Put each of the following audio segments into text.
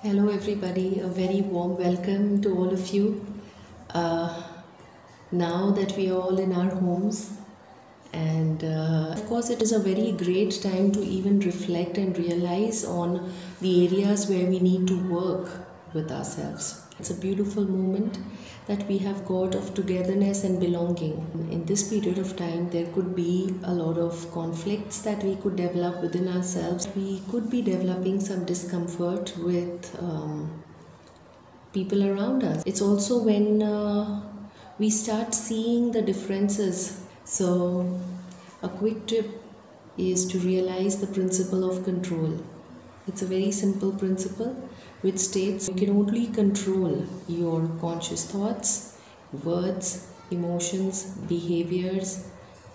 Hello, everybody. A very warm welcome to all of you. Uh, now that we are all in our homes, and of course, it is a very great time to even reflect and realize on the areas where we need to work with ourselves. It's a beautiful moment that we have got of togetherness and belonging. In this period of time, there could be a lot of conflicts that we could develop within ourselves. We could be developing some discomfort with people around us. It's also when we start seeing the differences. So, a quick tip is to realize the principle of control. It's a very simple principle which states you can only control your conscious thoughts, words, emotions, behaviors,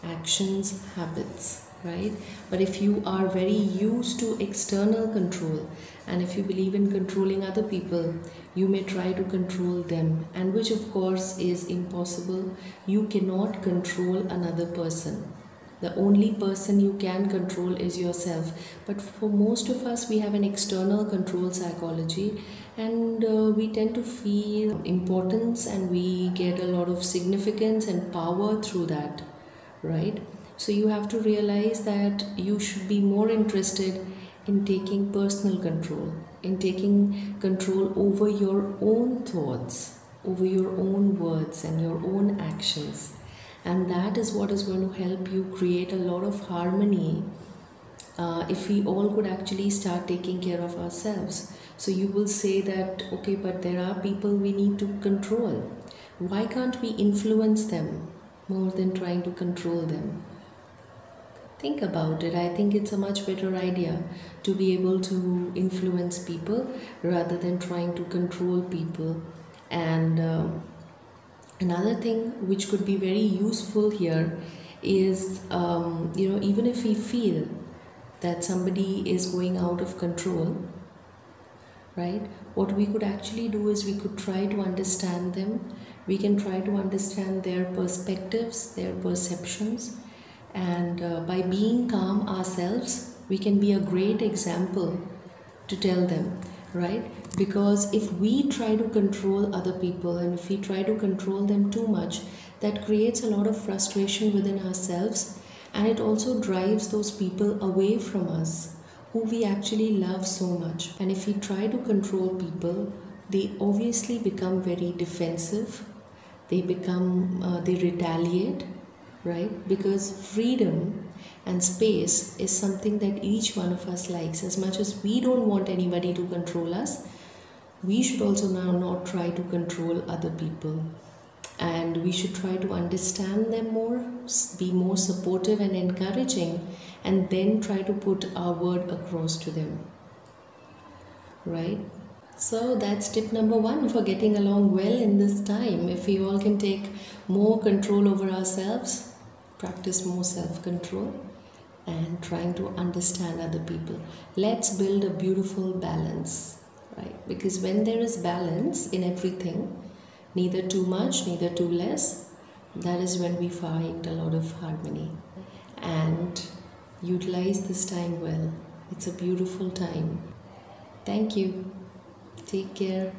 actions, habits, right? But if you are very used to external control and if you believe in controlling other people, you may try to control them, and which of course is impossible. You cannot control another person. The only person you can control is yourself. But for most of us, we have an external control psychology, and we tend to feel importance and we get a lot of significance and power through that, right? So you have to realize that you should be more interested in taking personal control, in taking control over your own thoughts, over your own words and your own actions. And that is what is going to help you create a lot of harmony if we all could actually start taking care of ourselves. So you will say that, okay, but there are people we need to control. Why can't we influence them more than trying to control them? Think about it. I think it's a much better idea to be able to influence people rather than trying to control people. And another thing which could be very useful here is, even if we feel that somebody is going out of control, right? What we could actually do is we could try to understand them. We can try to understand their perspectives, their perceptions, and by being calm ourselves, we can be a great example to tell them, right? Because if we try to control other people and if we try to control them too much, that creates a lot of frustration within ourselves, and it also drives those people away from us who we actually love so much. And if we try to control people, they obviously become very defensive, they retaliate, right? Because freedom and space is something that each one of us likes. As much as we don't want anybody to control us, we should also now not try to control other people. And we should try to understand them more, be more supportive and encouraging, and then try to put our word across to them, right? So that's tip number one for getting along well in this time. If we all can take more control over ourselves, practice more self-control, and trying to understand other people. Let's build a beautiful balance, right? Because when there is balance in everything, neither too much, neither too less, that is when we find a lot of harmony. And utilize this time well. It's a beautiful time. Thank you. Take care.